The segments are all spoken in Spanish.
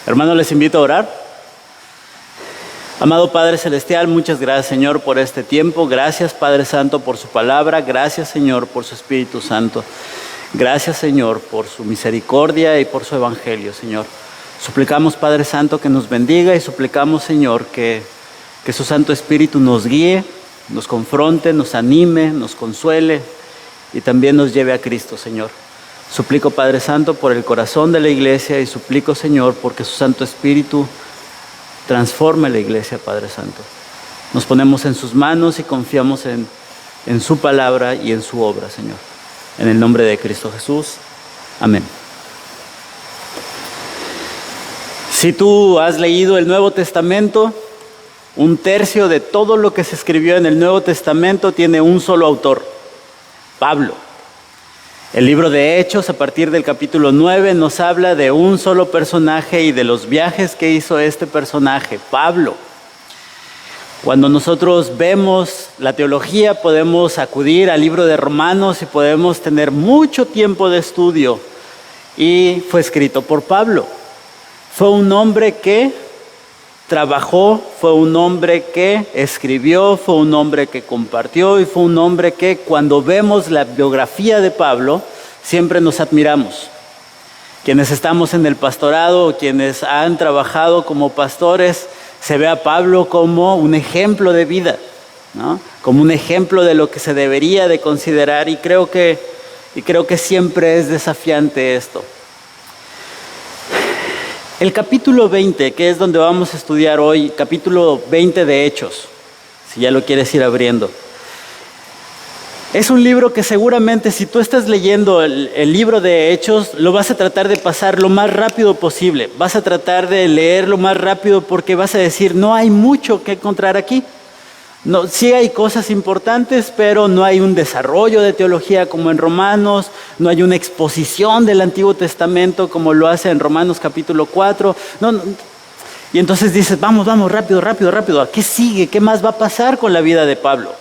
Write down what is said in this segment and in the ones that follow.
Hermanos, les invito a orar. Amado Padre Celestial, muchas gracias, Señor, por este tiempo. Gracias, Padre Santo, por su palabra. Gracias, Señor, por su Espíritu Santo. Gracias, Señor, por su misericordia y por su evangelio, Señor. Suplicamos, Padre Santo, que nos bendiga y suplicamos, Señor, que su Santo Espíritu nos guíe, nos confronte, nos anime, nos consuele y también nos lleve a Cristo, Señor. Suplico, Padre Santo, por el corazón de la iglesia y suplico, Señor, porque su Santo Espíritu transforme la iglesia, Padre Santo. Nos ponemos en sus manos y confiamos en su palabra y en su obra, Señor. En el nombre de Cristo Jesús. Amén. Si tú has leído el Nuevo Testamento, 1/3 de todo lo que se escribió en el Nuevo Testamento tiene un solo autor, Pablo. El libro de Hechos, a partir del capítulo 9, nos habla de un solo personaje y de los viajes que hizo este personaje, Pablo. Cuando nosotros vemos la teología, podemos acudir al libro de Romanos y podemos tener mucho tiempo de estudio. Y fue escrito por Pablo. Fue un hombre que trabajó, fue un hombre que escribió, fue un hombre que compartió y fue un hombre que cuando vemos la biografía de Pablo, siempre nos admiramos. Quienes estamos en el pastorado o quienes han trabajado como pastores, se ve a Pablo como un ejemplo de vida, ¿no? Como un ejemplo de lo que se debería de considerar y creo que siempre es desafiante esto. El capítulo 20, que es donde vamos a estudiar hoy, capítulo 20 de Hechos, si ya lo quieres ir abriendo. Es un libro que seguramente si tú estás leyendo el libro de Hechos, lo vas a tratar de pasar lo más rápido posible. Vas a tratar de leer lo más rápido porque vas a decir, no hay mucho que encontrar aquí. No, sí hay cosas importantes, pero no hay un desarrollo de teología como en Romanos, no hay una exposición del Antiguo Testamento como lo hace en Romanos capítulo 4. No. Y entonces dices, vamos, rápido. ¿A qué sigue? ¿Qué más va a pasar con la vida de Pablo?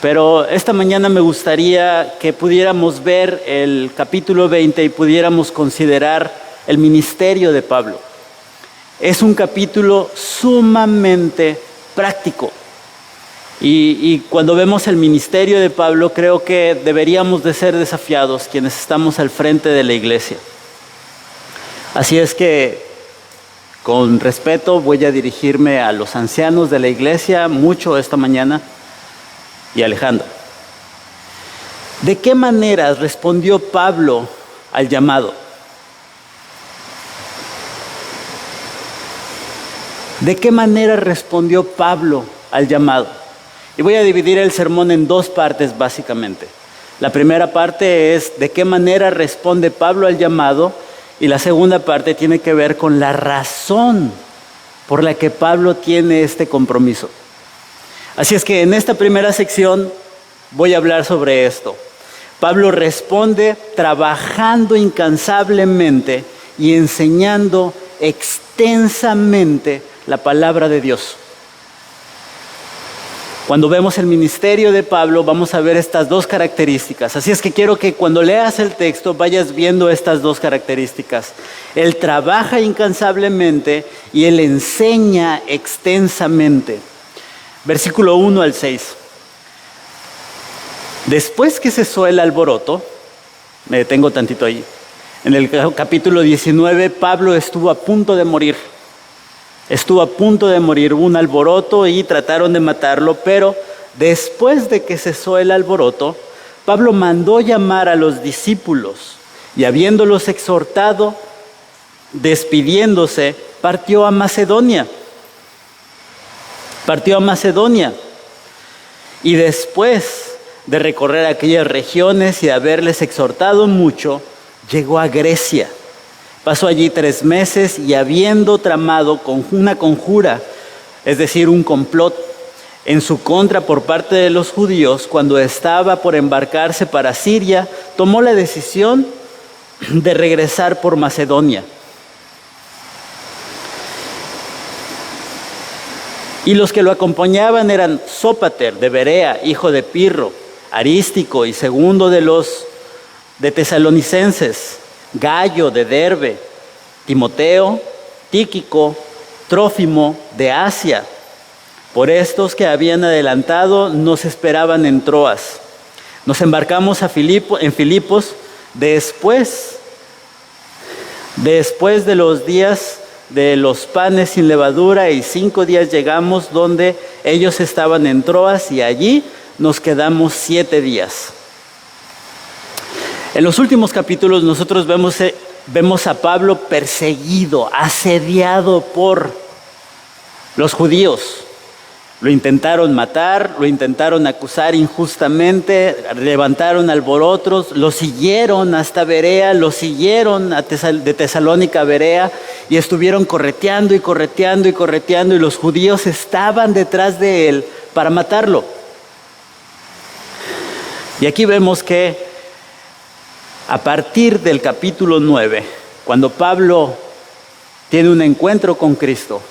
Pero esta mañana me gustaría que pudiéramos ver el capítulo 20 y pudiéramos considerar el ministerio de Pablo. Es un capítulo sumamente práctico. Y cuando vemos el ministerio de Pablo, creo que deberíamos de ser desafiados quienes estamos al frente de la iglesia. Así es que, con respeto, voy a dirigirme a los ancianos de la iglesia mucho esta mañana y a Alejandro. ¿De qué manera respondió Pablo al llamado? ¿De qué manera respondió Pablo al llamado? Y voy a dividir el sermón en dos partes básicamente. La primera parte es de qué manera responde Pablo al llamado y la segunda parte tiene que ver con la razón por la que Pablo tiene este compromiso. Así es que en esta primera sección voy a hablar sobre esto. Pablo responde trabajando incansablemente y enseñando extensamente la palabra de Dios. Cuando vemos el ministerio de Pablo, vamos a ver estas dos características. Así es que quiero que cuando leas el texto vayas viendo estas dos características. Él trabaja incansablemente y él enseña extensamente. Versículo 1 al 6. Después que cesó el alboroto, me detengo tantito ahí. En el capítulo 19, Pablo estuvo a punto de morir. Hubo un alboroto y trataron de matarlo, pero después de que cesó el alboroto, Pablo mandó llamar a los discípulos y habiéndolos exhortado, despidiéndose, partió a Macedonia. Y después de recorrer aquellas regiones y de haberles exhortado mucho, llegó a Grecia. Pasó allí 3 meses y habiendo tramado con una conjura, es decir, un complot en su contra por parte de los judíos, cuando estaba por embarcarse para Siria, tomó la decisión de regresar por Macedonia. Y los que lo acompañaban eran Sópater de Berea, hijo de Pirro, Arístico y segundo de los de Tesalonicenses, Gallo de Derbe, Timoteo Tíquico, Trófimo de Asia. Por estos que habían adelantado nos esperaban en Troas. Nos embarcamos en Filipos después de los días de los panes sin levadura, y 5 días llegamos donde ellos estaban en Troas, y allí nos quedamos 7 días. En los últimos capítulos nosotros vemos a Pablo perseguido, asediado por los judíos. Lo intentaron matar, lo intentaron acusar injustamente, levantaron alborotos, lo siguieron hasta Berea, lo siguieron de Tesalónica a Berea, y estuvieron correteando y correteando y correteando, y los judíos estaban detrás de él para matarlo. Y aquí vemos que a partir del capítulo 9, cuando Pablo tiene un encuentro con Cristo,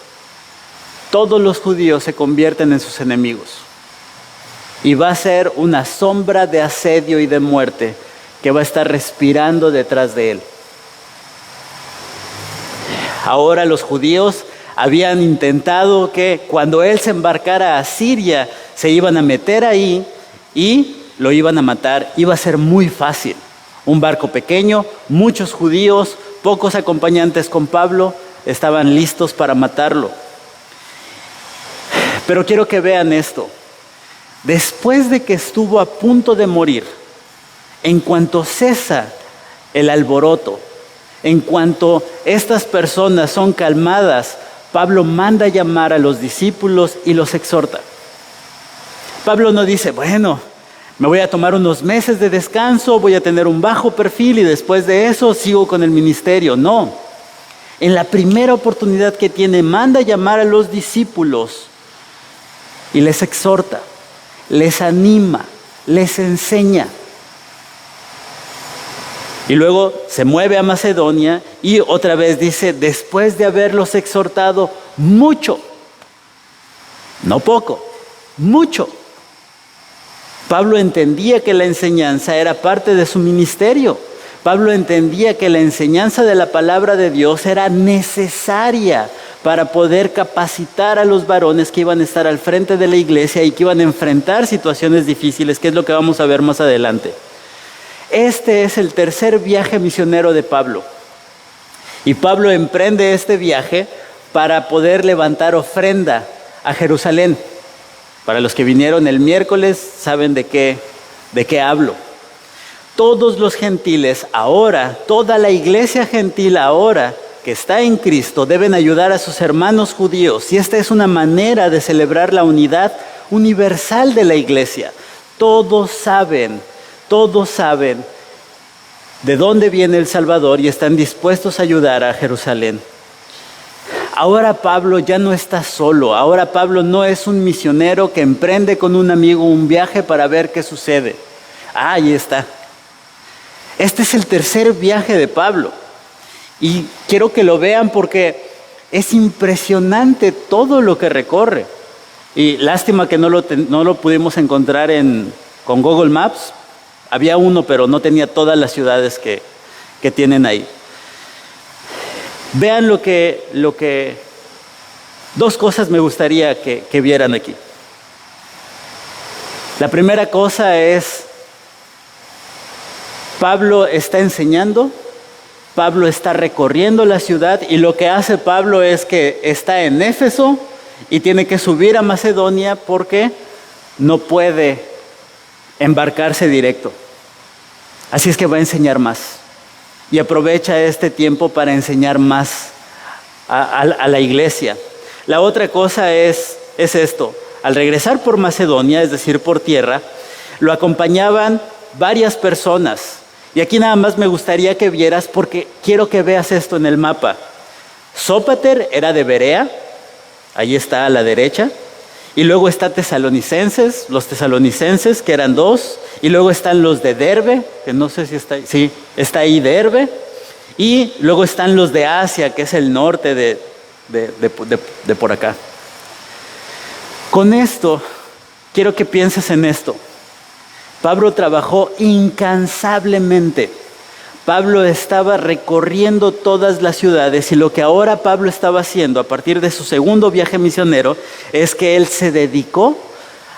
todos los judíos se convierten en sus enemigos. Y va a ser una sombra de asedio y de muerte que va a estar respirando detrás de él. Ahora los judíos habían intentado que cuando él se embarcara a Siria, se iban a meter ahí y lo iban a matar. Iba a ser muy fácil. Un barco pequeño, muchos judíos, pocos acompañantes con Pablo, estaban listos para matarlo. Pero quiero que vean esto. Después de que estuvo a punto de morir, en cuanto cesa el alboroto, en cuanto estas personas son calmadas, Pablo manda llamar a los discípulos y los exhorta. Pablo no dice, bueno, me voy a tomar unos meses de descanso, voy a tener un bajo perfil y después de eso sigo con el ministerio. No. En la primera oportunidad que tiene, manda llamar a los discípulos y les exhorta, les anima, les enseña. Y luego se mueve a Macedonia y otra vez dice, después de haberlos exhortado mucho, no poco, mucho. Pablo entendía que la enseñanza era parte de su ministerio. Pablo entendía que la enseñanza de la palabra de Dios era necesaria para poder capacitar a los varones que iban a estar al frente de la iglesia y que iban a enfrentar situaciones difíciles, que es lo que vamos a ver más adelante. Este es el tercer viaje misionero de Pablo. Y Pablo emprende este viaje para poder levantar ofrenda a Jerusalén. Para los que vinieron el miércoles saben de qué hablo. Todos los gentiles ahora, toda la iglesia gentil ahora que está en Cristo, deben ayudar a sus hermanos judíos. Y esta es una manera de celebrar la unidad universal de la iglesia. Todos saben de dónde viene el Salvador y están dispuestos a ayudar a Jerusalén. Ahora Pablo ya no está solo. Ahora Pablo no es un misionero que emprende con un amigo un viaje para ver qué sucede. Ahí está. Este es el tercer viaje de Pablo. Y quiero que lo vean porque es impresionante todo lo que recorre. Y lástima que no lo pudimos encontrar con Google Maps. Había uno, pero no tenía todas las ciudades que tienen ahí. Vean dos cosas me gustaría que vieran aquí. La primera cosa es, Pablo está enseñando, Pablo está recorriendo la ciudad, y lo que hace Pablo es que está en Éfeso y tiene que subir a Macedonia porque no puede embarcarse directo. Así es que va a enseñar más. Y aprovecha este tiempo para enseñar más a la iglesia. La otra cosa es esto. Al regresar por Macedonia, es decir, por tierra, lo acompañaban varias personas. Y aquí nada más me gustaría que vieras, porque quiero que veas esto en el mapa. Sópater era de Berea, ahí está a la derecha. Y luego está Tesalonicenses, los tesalonicenses, que eran 2. Y luego están los de Derbe, que no sé si está ahí. Sí, está ahí Derbe. Y luego están los de Asia, que es el norte de por acá. Con esto, quiero que pienses en esto. Pablo trabajó incansablemente Pablo estaba recorriendo todas las ciudades y lo que ahora Pablo estaba haciendo a partir de su segundo viaje misionero es que él se dedicó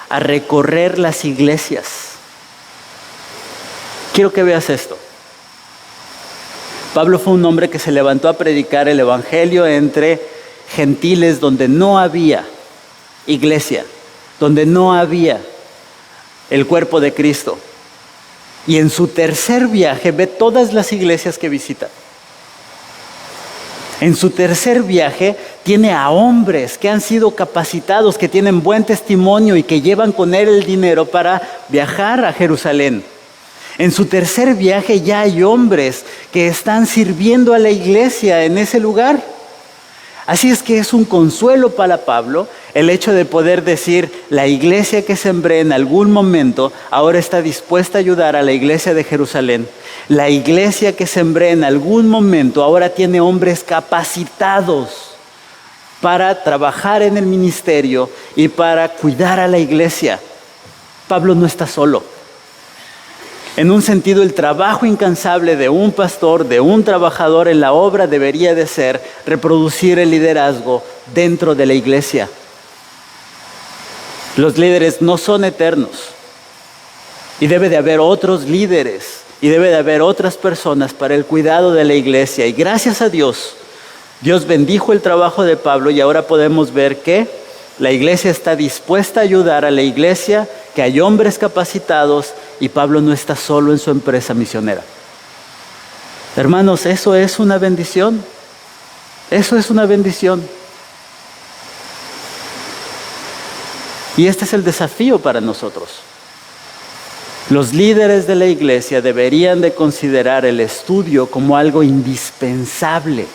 a recorrer las iglesias. Quiero que veas esto. Pablo fue un hombre que se levantó a predicar el evangelio entre gentiles donde no había iglesia, donde no había el cuerpo de Cristo. Y en su tercer viaje ve todas las iglesias que visita. En su tercer viaje tiene a hombres que han sido capacitados, que tienen buen testimonio y que llevan con él el dinero para viajar a Jerusalén. En su tercer viaje ya hay hombres que están sirviendo a la iglesia en ese lugar. Así es que es un consuelo para Pablo el hecho de poder decir, la iglesia que sembré en algún momento ahora está dispuesta a ayudar a la iglesia de Jerusalén. La iglesia que sembré en algún momento ahora tiene hombres capacitados para trabajar en el ministerio y para cuidar a la iglesia. Pablo no está solo. En un sentido, el trabajo incansable de un pastor, de un trabajador en la obra debería de ser reproducir el liderazgo dentro de la iglesia. Los líderes no son eternos y debe de haber otros líderes y debe de haber otras personas para el cuidado de la iglesia. Y gracias a Dios, Dios bendijo el trabajo de Pablo y ahora podemos ver que la iglesia está dispuesta a ayudar a la iglesia, que hay hombres capacitados y Pablo no está solo en su empresa misionera. Hermanos, eso es una bendición. Eso es una bendición. Y este es el desafío para nosotros. Los líderes de la iglesia deberían de considerar el estudio como algo indispensable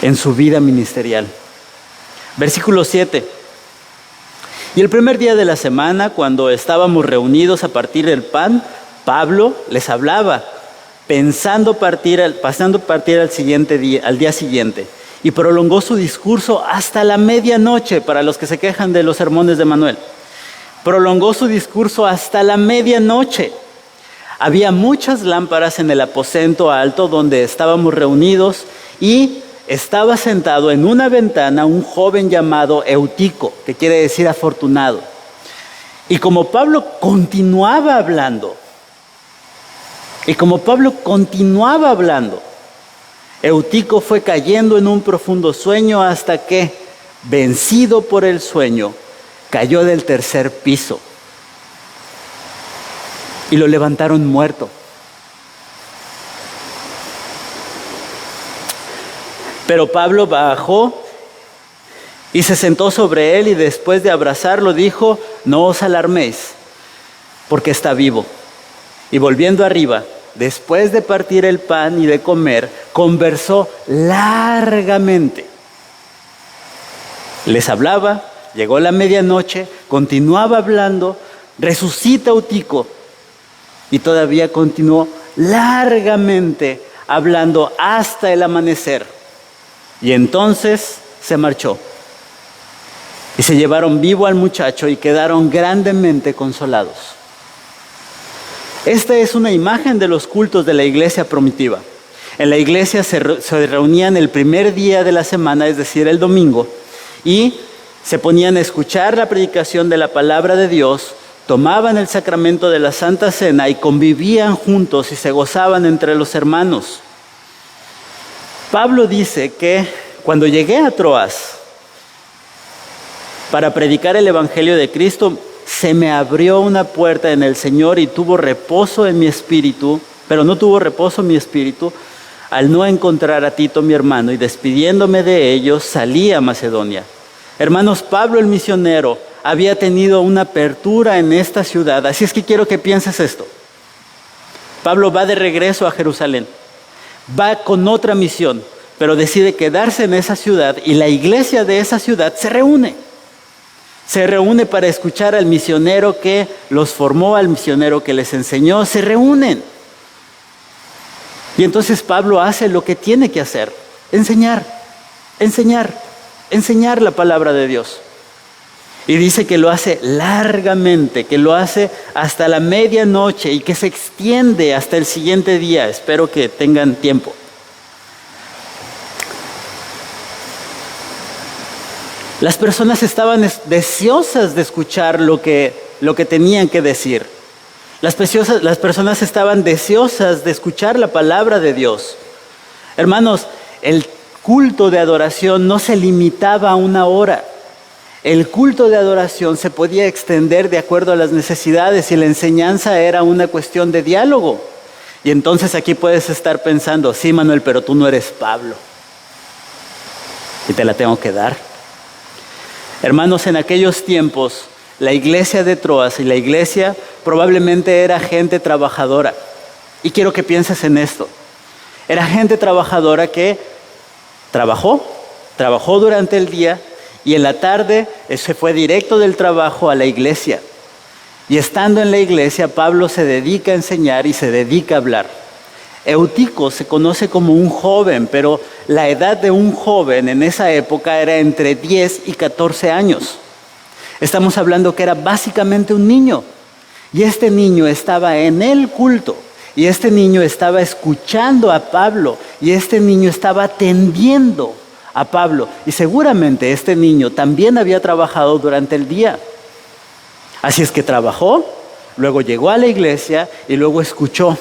en su vida ministerial. Versículo 7. Y el primer día de la semana, cuando estábamos reunidos a partir del pan, Pablo les hablaba, pasando partir al día siguiente. Y prolongó su discurso hasta la medianoche, para los que se quejan de los sermones de Manuel. Prolongó su discurso hasta la medianoche. Había muchas lámparas en el aposento alto donde estábamos reunidos y estaba sentado en una ventana un joven llamado Eutico, que quiere decir afortunado. Y como Pablo continuaba hablando, Eutico fue cayendo en un profundo sueño hasta que, vencido por el sueño, cayó del tercer piso y lo levantaron muerto. Pero Pablo bajó y se sentó sobre él y después de abrazarlo dijo, no os alarméis, porque está vivo. Y volviendo arriba, después de partir el pan y de comer, conversó largamente. Les hablaba, llegó la medianoche, continuaba hablando, resucita Eutico y todavía continuó largamente hablando hasta el amanecer. Y entonces se marchó. Y se llevaron vivo al muchacho y quedaron grandemente consolados. Esta es una imagen de los cultos de la iglesia primitiva. En la iglesia se reunían el primer día de la semana, es decir, el domingo, y se ponían a escuchar la predicación de la palabra de Dios, tomaban el sacramento de la Santa Cena y convivían juntos y se gozaban entre los hermanos. Pablo dice que cuando llegué a Troas para predicar el Evangelio de Cristo, se me abrió una puerta en el Señor y tuvo reposo en mi espíritu, pero no tuvo reposo mi espíritu al no encontrar a Tito mi hermano, y despidiéndome de ellos salí a Macedonia. Hermanos, Pablo el misionero había tenido una apertura en esta ciudad, así es que quiero que pienses esto. Pablo va de regreso a Jerusalén, va con otra misión, pero decide quedarse en esa ciudad y la iglesia de esa ciudad se reúne. Se reúne para escuchar al misionero que los formó, al misionero que les enseñó, se reúnen. Y entonces Pablo hace lo que tiene que hacer, enseñar la palabra de Dios. Y dice que lo hace largamente, que lo hace hasta la medianoche y que se extiende hasta el siguiente día. Espero que tengan tiempo. Las personas estaban deseosas de escuchar lo que tenían que decir. Las personas estaban deseosas de escuchar la palabra de Dios. Hermanos, el culto de adoración no se limitaba a una hora. El culto de adoración se podía extender de acuerdo a las necesidades y la enseñanza era una cuestión de diálogo. Y entonces aquí puedes estar pensando, sí, Manuel, pero tú no eres Pablo. Y te la tengo que dar. Hermanos, en aquellos tiempos, la iglesia de Troas y la iglesia probablemente era gente trabajadora. Y quiero que pienses en esto. Era gente trabajadora que trabajó durante el día y en la tarde se fue directo del trabajo a la iglesia. Y estando en la iglesia, Pablo se dedica a enseñar y se dedica a hablar. Eutico se conoce como un joven, pero la edad de un joven en esa época era entre 10 y 14 años. Estamos hablando que era básicamente un niño. Y este niño estaba en el culto. Y este niño estaba escuchando a Pablo. Y este niño estaba atendiendo a Pablo. Y seguramente este niño también había trabajado durante el día. Así es que trabajó, luego llegó a la iglesia y luego escuchó.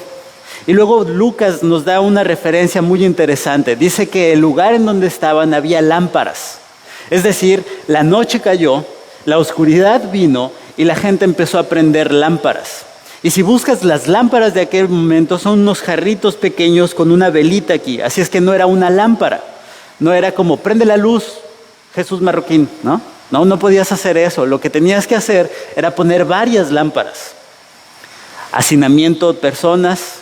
Y luego Lucas nos da una referencia muy interesante. Dice que el lugar en donde estaban había lámparas. Es decir, la noche cayó, la oscuridad vino y la gente empezó a prender lámparas. Y si buscas las lámparas de aquel momento, son unos jarritos pequeños con una velita aquí. Así es que no era una lámpara. No era como, prende la luz, Jesús Marroquín, ¿no? No podías hacer eso. Lo que tenías que hacer era poner varias lámparas. Hacinamiento de personas,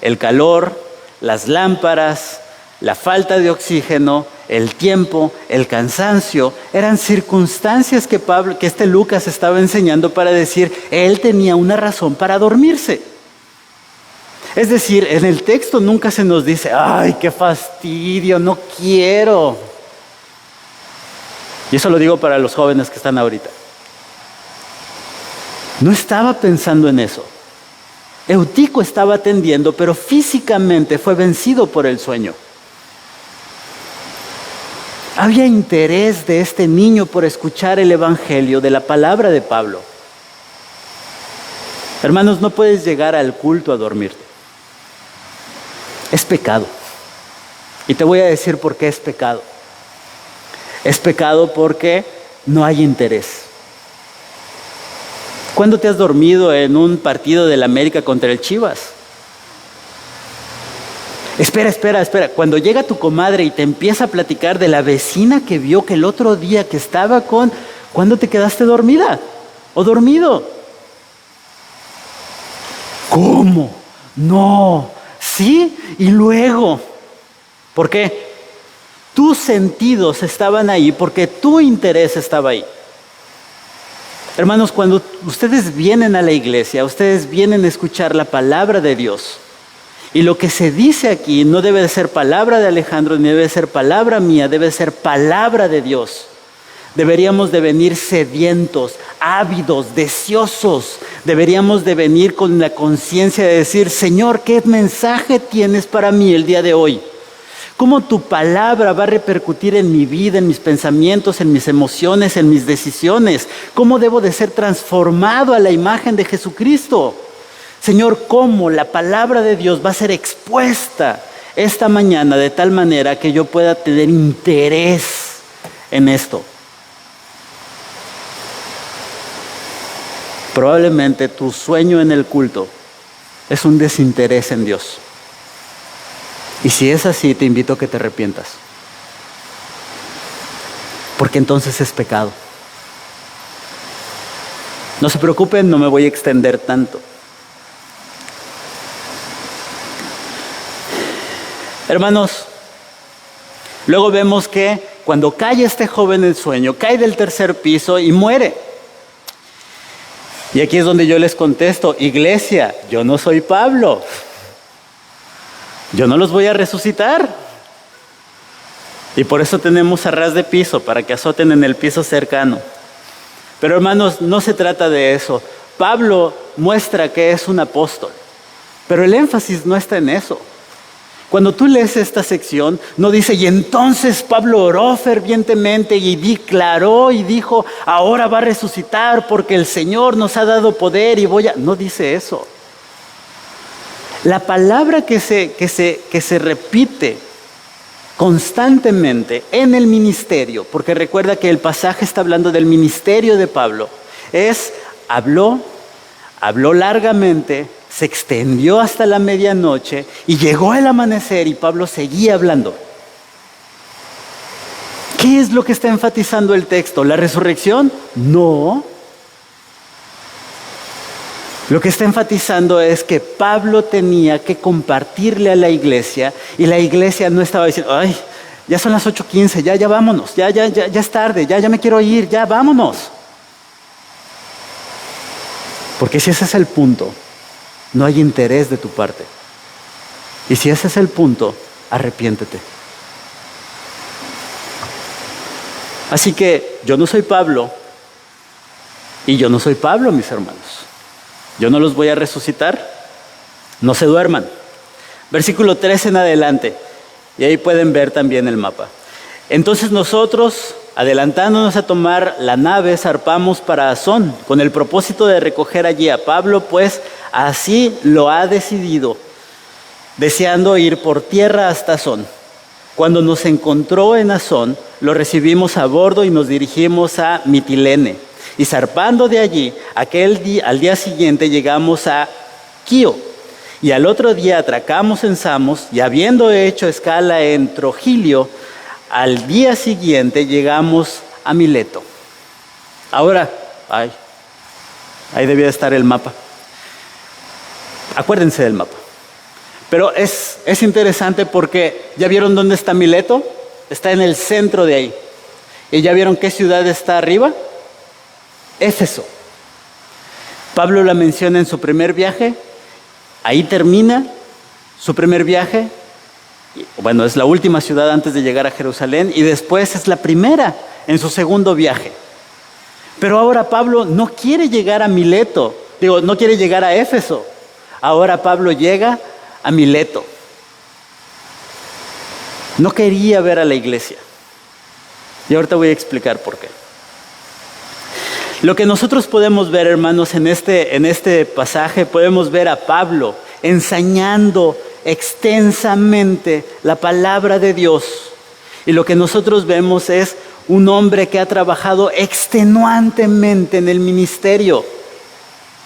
el calor, las lámparas, la falta de oxígeno, el tiempo, el cansancio, eran circunstancias que este Lucas estaba enseñando para decir, él tenía una razón para dormirse. Es decir, en el texto nunca se nos dice, ¡ay, qué fastidio, no quiero! Y eso lo digo para los jóvenes que están ahorita. No estaba pensando en eso. Eutico estaba atendiendo, pero físicamente fue vencido por el sueño. Había interés de este niño por escuchar el evangelio de la palabra de Pablo. Hermanos, no puedes llegar al culto a dormirte. Es pecado. Y te voy a decir por qué es pecado. Es pecado porque no hay interés. ¿Cuándo te has dormido en un partido del América contra el Chivas? Espera. Cuando llega tu comadre y te empieza a platicar de la vecina que vio que el otro día que estaba con... ¿Cuándo te quedaste dormida o dormido? ¿Cómo? No. ¿Sí? Y luego. ¿Por qué? Tus sentidos estaban ahí porque tu interés estaba ahí. Hermanos, cuando ustedes vienen a la iglesia, ustedes vienen a escuchar la palabra de Dios. Y lo que se dice aquí no debe de ser palabra de Alejandro, ni debe de ser palabra mía, debe de ser palabra de Dios. Deberíamos de venir sedientos, ávidos, deseosos. Deberíamos de venir con la conciencia de decir, Señor, ¿qué mensaje tienes para mí el día de hoy? ¿Cómo tu palabra va a repercutir en mi vida, en mis pensamientos, en mis emociones, en mis decisiones? ¿Cómo debo de ser transformado a la imagen de Jesucristo? Señor, ¿cómo la palabra de Dios va a ser expuesta esta mañana de tal manera que yo pueda tener interés en esto? Probablemente tu sueño en el culto es un desinterés en Dios. Y si es así, te invito a que te arrepientas. Porque entonces es pecado. No se preocupen, no me voy a extender tanto. Hermanos, luego vemos que cuando cae este joven en el sueño, cae del tercer piso y muere. Y aquí es donde yo les contesto, iglesia, yo no soy Pablo. Yo no los voy a resucitar. Y por eso tenemos a ras de piso, para que azoten en el piso cercano. Pero hermanos, no se trata de eso. Pablo muestra que es un apóstol, pero el énfasis no está en eso. Cuando tú lees esta sección, no dice, y entonces Pablo oró fervientemente y declaró y dijo, ahora va a resucitar porque el Señor nos ha dado poder y voy a... No dice eso. La palabra que se repite constantemente en el ministerio, porque recuerda que el pasaje está hablando del ministerio de Pablo, es habló largamente, se extendió hasta la medianoche y llegó el amanecer y Pablo seguía hablando. ¿Qué es lo que está enfatizando el texto? ¿La resurrección? No. Lo que está enfatizando es que Pablo tenía que compartirle a la iglesia y la iglesia no estaba diciendo, ay, ya son las 8:15, ya vámonos, ya es tarde, ya me quiero ir, ya vámonos. Porque si ese es el punto, no hay interés de tu parte. Y si ese es el punto, arrepiéntete. Así que yo no soy Pablo y yo no soy Pablo, mis hermanos. Yo no los voy a resucitar. No se duerman. Versículo 3 en adelante. Y ahí pueden ver también el mapa. Entonces nosotros, adelantándonos a tomar la nave, zarpamos para Asón, con el propósito de recoger allí a Pablo, pues así lo ha decidido, deseando ir por tierra hasta Asón. Cuando nos encontró en Asón, lo recibimos a bordo y nos dirigimos a Mitilene. Y zarpando de allí, al día siguiente llegamos a Quío. Y al otro día atracamos en Samos, y habiendo hecho escala en Trogilio, al día siguiente llegamos a Mileto. Ahora, ahí debía estar el mapa. Acuérdense del mapa. Pero es interesante porque, ¿ya vieron dónde está Mileto? Está en el centro de ahí. ¿Y ya vieron qué ciudad está arriba? Éfeso. Pablo la menciona en su primer viaje. Ahí termina su primer viaje. Bueno, es la última ciudad antes de llegar a Jerusalén y después es la primera en su segundo viaje. Pero ahora Pablo no quiere llegar a Mileto, no quiere llegar a Éfeso. Ahora Pablo llega a Mileto. No quería ver a la iglesia. Y ahorita voy a explicar por qué. Lo que nosotros podemos ver, hermanos, en este pasaje, podemos ver a Pablo enseñando extensamente la palabra de Dios. Y lo que nosotros vemos es un hombre que ha trabajado extenuantemente en el ministerio.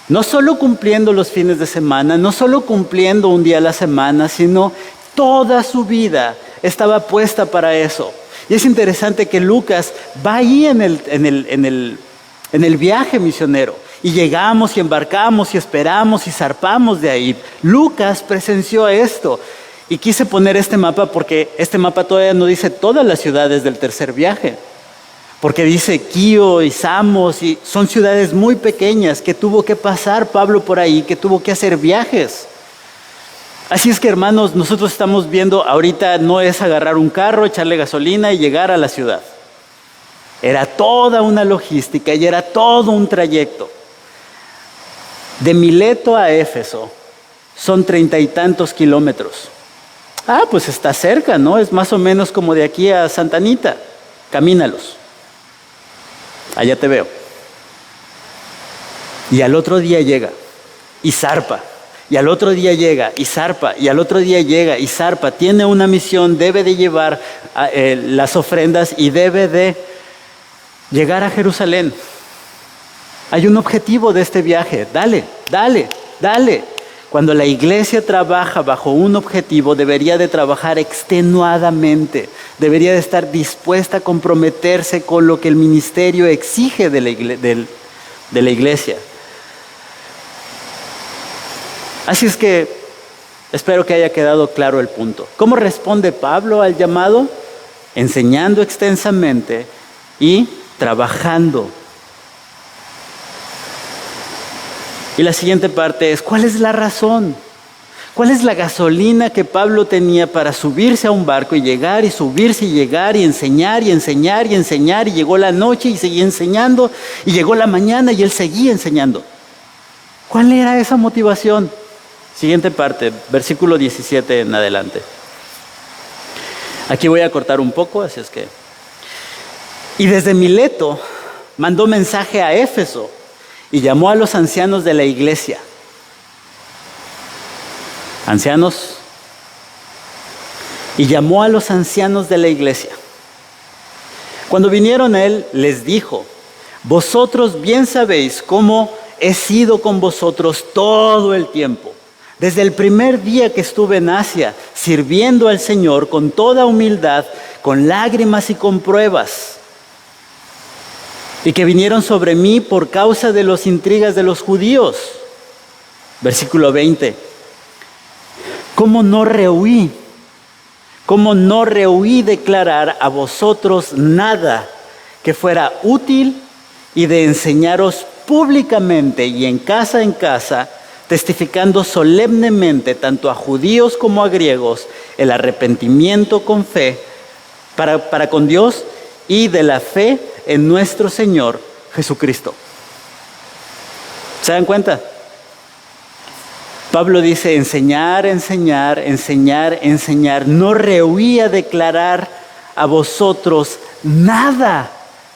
No solo cumpliendo los fines de semana, no solo cumpliendo un día a la semana, sino toda su vida estaba puesta para eso. Y es interesante que Lucas va ahí en el viaje misionero. Y llegamos y embarcamos y esperamos y zarpamos de ahí. Lucas presenció esto. Y quise poner este mapa porque este mapa todavía no dice todas las ciudades del tercer viaje. Porque dice Quío y Samos y son ciudades muy pequeñas que tuvo que pasar Pablo por ahí, que tuvo que hacer viajes. Así es que, hermanos, nosotros estamos viendo ahorita no es agarrar un carro, echarle gasolina y llegar a la ciudad. Era toda una logística y era todo un trayecto. De Mileto a Éfeso son 30 y tantos kilómetros. Pues está cerca, ¿no? Es más o menos como de aquí a Santa Anita. Camínalos. Allá te veo. Y al otro día llega y zarpa. Y al otro día llega y zarpa. Y al otro día llega y zarpa. Tiene una misión, debe de llevar las ofrendas y debe de llegar a Jerusalén. Hay un objetivo de este viaje. Dale. Cuando la iglesia trabaja bajo un objetivo, debería de trabajar extenuadamente. Debería de estar dispuesta a comprometerse con lo que el ministerio exige de la iglesia. Así es que espero que haya quedado claro el punto. ¿Cómo responde Pablo al llamado? Enseñando extensamente y trabajando. Y la siguiente parte es, ¿cuál es la razón? ¿Cuál es la gasolina que Pablo tenía para subirse a un barco y llegar y subirse y llegar y enseñar y enseñar y enseñar? Y llegó la noche y seguía enseñando, y llegó la mañana y él seguía enseñando. ¿Cuál era esa motivación? Siguiente parte, versículo 17 en adelante. Aquí voy a cortar un poco, así es que... Y desde Mileto mandó mensaje a Éfeso y llamó a los ancianos de la iglesia. Ancianos. Y llamó a los ancianos de la iglesia. Cuando vinieron a él, les dijo: vosotros bien sabéis cómo he sido con vosotros todo el tiempo, desde el primer día que estuve en Asia, sirviendo al Señor con toda humildad, con lágrimas y con pruebas, y que vinieron sobre mí por causa de las intrigas de los judíos. Versículo 20. ¿Cómo no rehuí declarar a vosotros nada que fuera útil y de enseñaros públicamente y en casa, testificando solemnemente tanto a judíos como a griegos el arrepentimiento con fe para con Dios y de la fe en nuestro Señor Jesucristo? ¿Se dan cuenta? Pablo dice enseñar. No rehuía declarar a vosotros nada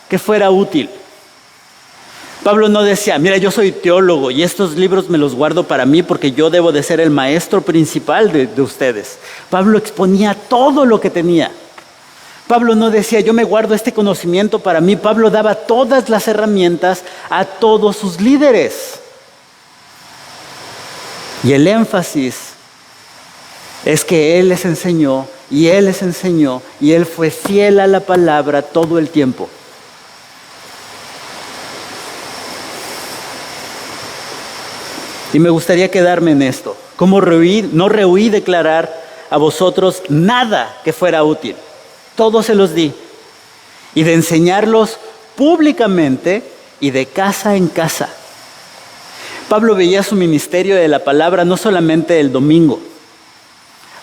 que fuera útil. Pablo no decía: mira, yo soy teólogo y estos libros me los guardo para mí porque yo debo de ser el maestro principal de ustedes. Pablo exponía todo lo que tenía. Pablo no decía: yo me guardo este conocimiento para mí. Pablo daba todas las herramientas a todos sus líderes. Y el énfasis es que Él les enseñó, y Él les enseñó, y Él fue fiel a la palabra todo el tiempo. Y me gustaría quedarme en esto. ¿Cómo no rehuí declarar a vosotros nada que fuera útil? Todo se los di. Y de enseñarlos públicamente y de casa en casa. Pablo veía su ministerio de la palabra no solamente el domingo.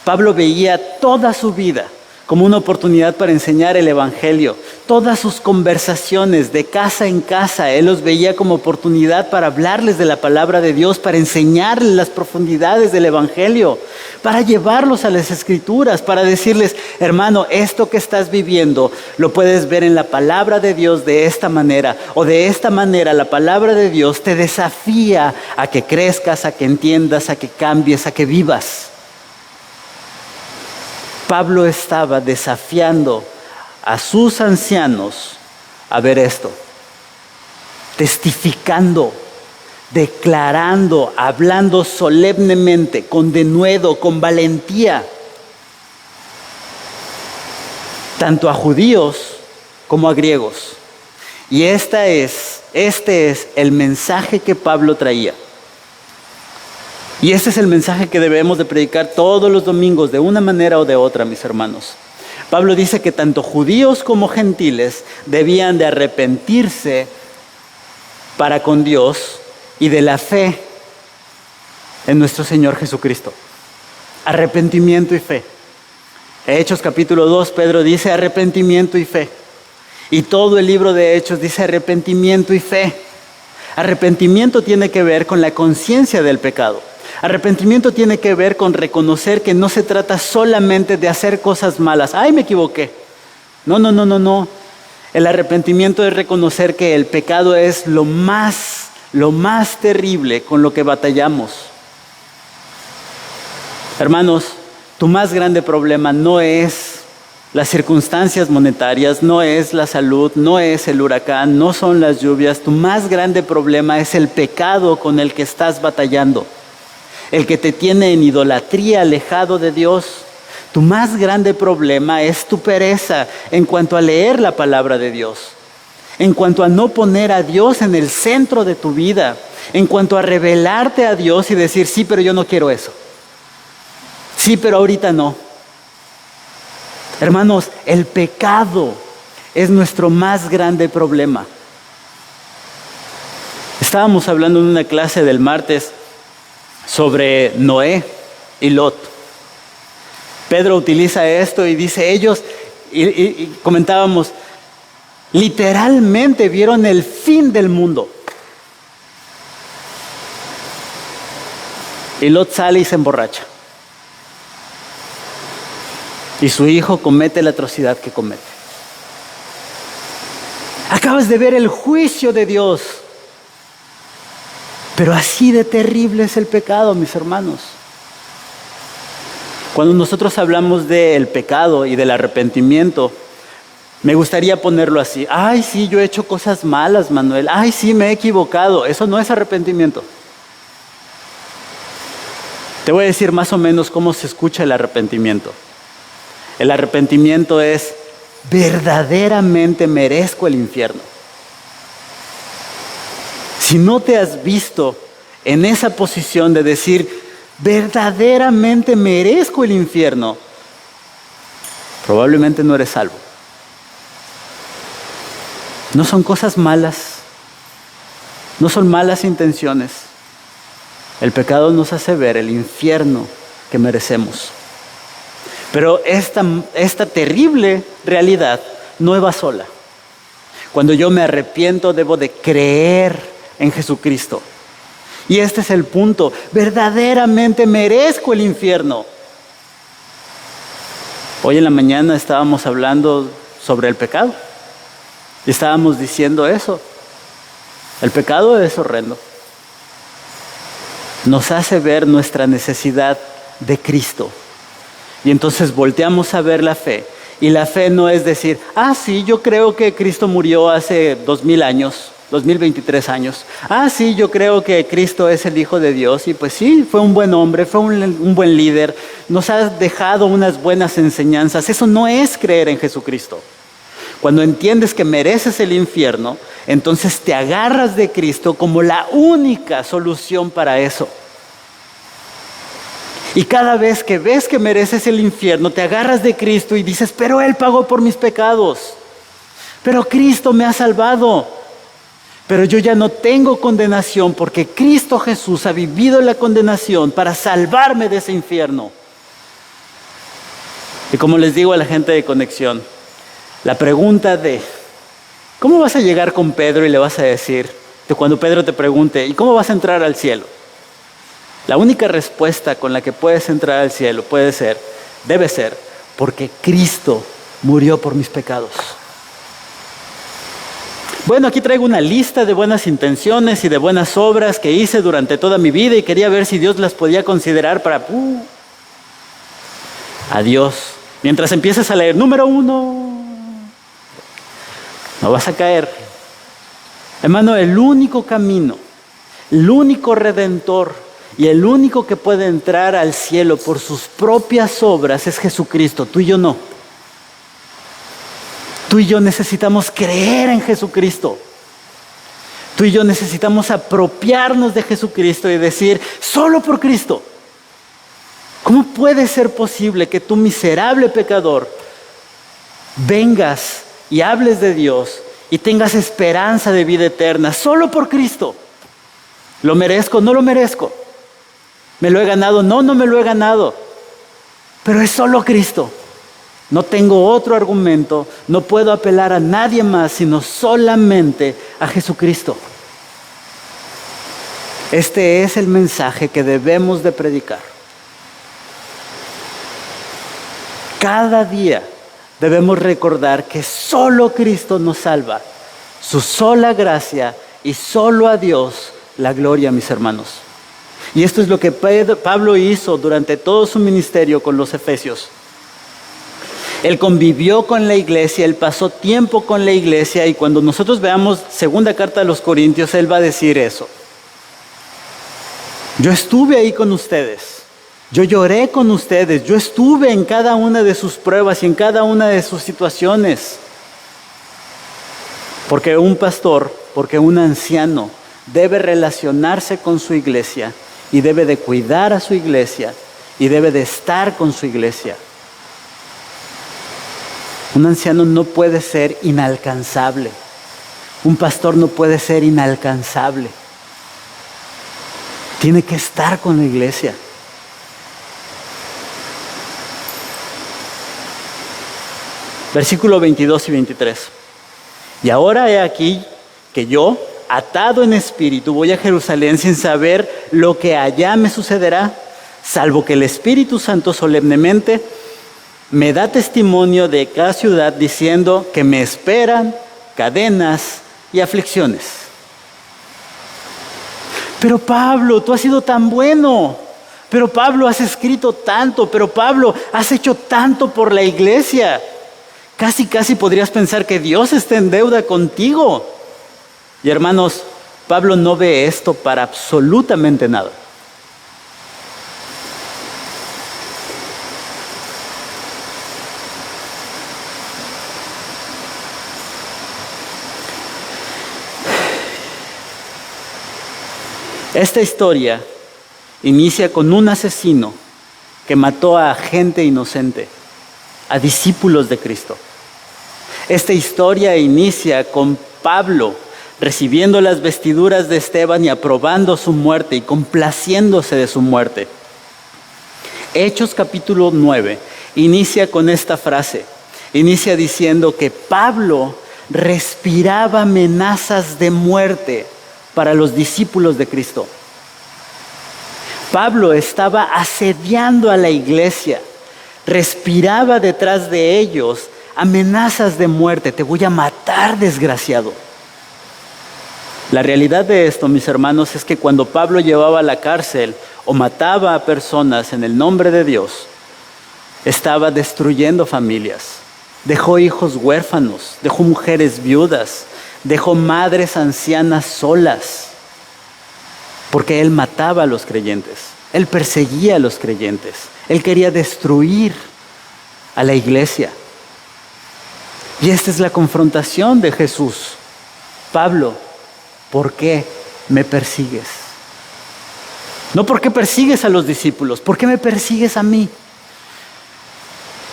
Pablo veía toda su vida como una oportunidad para enseñar el evangelio. Todas sus conversaciones de casa en casa, él los veía como oportunidad para hablarles de la palabra de Dios, para enseñarles las profundidades del evangelio, para llevarlos a las escrituras, para decirles: hermano, esto que estás viviendo lo puedes ver en la palabra de Dios de esta manera, o de esta manera la palabra de Dios te desafía a que crezcas, a que entiendas, a que cambies, a que vivas. Pablo estaba desafiando a sus ancianos a ver esto, testificando, declarando, hablando solemnemente, con denuedo, con valentía, tanto a judíos como a griegos. Y este es el mensaje que Pablo traía. Y este es el mensaje que debemos de predicar todos los domingos, de una manera o de otra, mis hermanos. Pablo dice que tanto judíos como gentiles debían de arrepentirse para con Dios y de la fe en nuestro Señor Jesucristo. Arrepentimiento y fe. Hechos capítulo 2, Pedro dice arrepentimiento y fe. Y todo el libro de Hechos dice arrepentimiento y fe. Arrepentimiento tiene que ver con la conciencia del pecado. Arrepentimiento tiene que ver con reconocer que no se trata solamente de hacer cosas malas. ¡Ay, me equivoqué! No. El arrepentimiento es reconocer que el pecado es lo más terrible con lo que batallamos. Hermanos, tu más grande problema no es las circunstancias monetarias, no es la salud, no es el huracán, no son las lluvias. Tu más grande problema es el pecado con el que estás batallando. El que te tiene en idolatría, alejado de Dios. Tu más grande problema es tu pereza en cuanto a leer la palabra de Dios, en cuanto a no poner a Dios en el centro de tu vida, en cuanto a revelarte a Dios y decir: sí, pero yo no quiero eso. Sí, pero ahorita no. Hermanos, el pecado es nuestro más grande problema. Estábamos hablando en una clase del martes sobre Noé y Lot. Pedro utiliza esto y dice ellos, y comentábamos, literalmente vieron el fin del mundo. Y Lot sale y se emborracha. Y su hijo comete la atrocidad que comete. Acabas de ver el juicio de Dios. Pero así de terrible es el pecado, mis hermanos. Cuando nosotros hablamos del pecado y del arrepentimiento, me gustaría ponerlo así. Ay, sí, yo he hecho cosas malas, Manuel. Ay, sí, me he equivocado. Eso no es arrepentimiento. Te voy a decir más o menos cómo se escucha el arrepentimiento. El arrepentimiento es, verdaderamente merezco el infierno. Si no te has visto en esa posición de decir, verdaderamente merezco el infierno, probablemente no eres salvo. No son cosas malas, no son malas intenciones. El pecado nos hace ver el infierno que merecemos. Pero esta terrible realidad no va sola. Cuando yo me arrepiento, debo de creer en Jesucristo. Y este es el punto. Verdaderamente merezco el infierno. Hoy en la mañana estábamos hablando sobre el pecado. Y estábamos diciendo eso. El pecado es horrendo. Nos hace ver nuestra necesidad de Cristo. Y entonces volteamos a ver la fe. Y la fe no es decir, sí, yo creo que Cristo murió hace 2000 años, 2023 años. Sí, yo creo que Cristo es el Hijo de Dios. Y pues sí, fue un buen hombre, fue un buen líder. Nos ha dejado unas buenas enseñanzas. Eso no es creer en Jesucristo. Cuando entiendes que mereces el infierno, entonces te agarras de Cristo como la única solución para eso. Y cada vez que ves que mereces el infierno, te agarras de Cristo y dices, pero Él pagó por mis pecados. Pero Cristo me ha salvado. Pero yo ya no tengo condenación porque Cristo Jesús ha vivido la condenación para salvarme de ese infierno. Y como les digo a la gente de Conexión, la pregunta de, ¿cómo vas a llegar con Pedro y le vas a decir, cuando Pedro te pregunte, ¿y cómo vas a entrar al cielo? La única respuesta con la que puedes entrar al cielo debe ser, porque Cristo murió por mis pecados. Bueno, aquí traigo una lista de buenas intenciones y de buenas obras que hice durante toda mi vida y quería ver si Dios las podía considerar para... Adiós. Mientras empieces a leer, número 1, no vas a caer. Hermano, el único camino, el único redentor y el único que puede entrar al cielo por sus propias obras es Jesucristo. Tú y yo no. Tú y yo necesitamos creer en Jesucristo. Tú y yo necesitamos apropiarnos de Jesucristo y decir, solo por Cristo. ¿Cómo puede ser posible que tú, miserable pecador, vengas y hables de Dios y tengas esperanza de vida eterna solo por Cristo? ¿Lo merezco? No lo merezco. ¿Me lo he ganado? No, no me lo he ganado. Pero es solo Cristo. No tengo otro argumento, no puedo apelar a nadie más, sino solamente a Jesucristo. Este es el mensaje que debemos de predicar. Cada día debemos recordar que solo Cristo nos salva. Su sola gracia y solo a Dios la gloria, mis hermanos. Y esto es lo que Pablo hizo durante todo su ministerio con los efesios. Él convivió con la iglesia, él pasó tiempo con la iglesia y cuando nosotros veamos segunda carta a los Corintios, él va a decir eso. Yo estuve ahí con ustedes, yo lloré con ustedes, yo estuve en cada una de sus pruebas y en cada una de sus situaciones. Porque un pastor, porque un anciano debe relacionarse con su iglesia y debe de cuidar a su iglesia y debe de estar con su iglesia. Un anciano no puede ser inalcanzable. Un pastor no puede ser inalcanzable. Tiene que estar con la iglesia. Versículo 22 y 23. Y ahora he aquí que yo, atado en espíritu, voy a Jerusalén sin saber lo que allá me sucederá, salvo que el Espíritu Santo solemnemente me da testimonio de cada ciudad diciendo que me esperan cadenas y aflicciones. Pero Pablo, tú has sido tan bueno. Pero Pablo, has escrito tanto. Pero Pablo, has hecho tanto por la iglesia. Casi podrías pensar que Dios está en deuda contigo. Y hermanos, Pablo no ve esto para absolutamente nada. Esta historia inicia con un asesino que mató a gente inocente, a discípulos de Cristo. Esta historia inicia con Pablo recibiendo las vestiduras de Esteban y aprobando su muerte y complaciéndose de su muerte. Hechos capítulo 9 inicia con esta frase. Inicia diciendo que Pablo respiraba amenazas de muerte para los discípulos de Cristo. Pablo estaba asediando a la iglesia, respiraba detrás de ellos amenazas de muerte. Te voy a matar, desgraciado. La realidad de esto, mis hermanos, es que cuando Pablo llevaba a la cárcel o mataba a personas en el nombre de Dios, estaba destruyendo familias. Dejó hijos huérfanos, dejó mujeres viudas, dejó madres ancianas solas, porque él mataba a los creyentes, él perseguía a los creyentes, él quería destruir a la iglesia. Y esta es la confrontación de Jesús. Pablo, ¿por qué me persigues? No por qué persigues a los discípulos, ¿por qué me persigues a mí?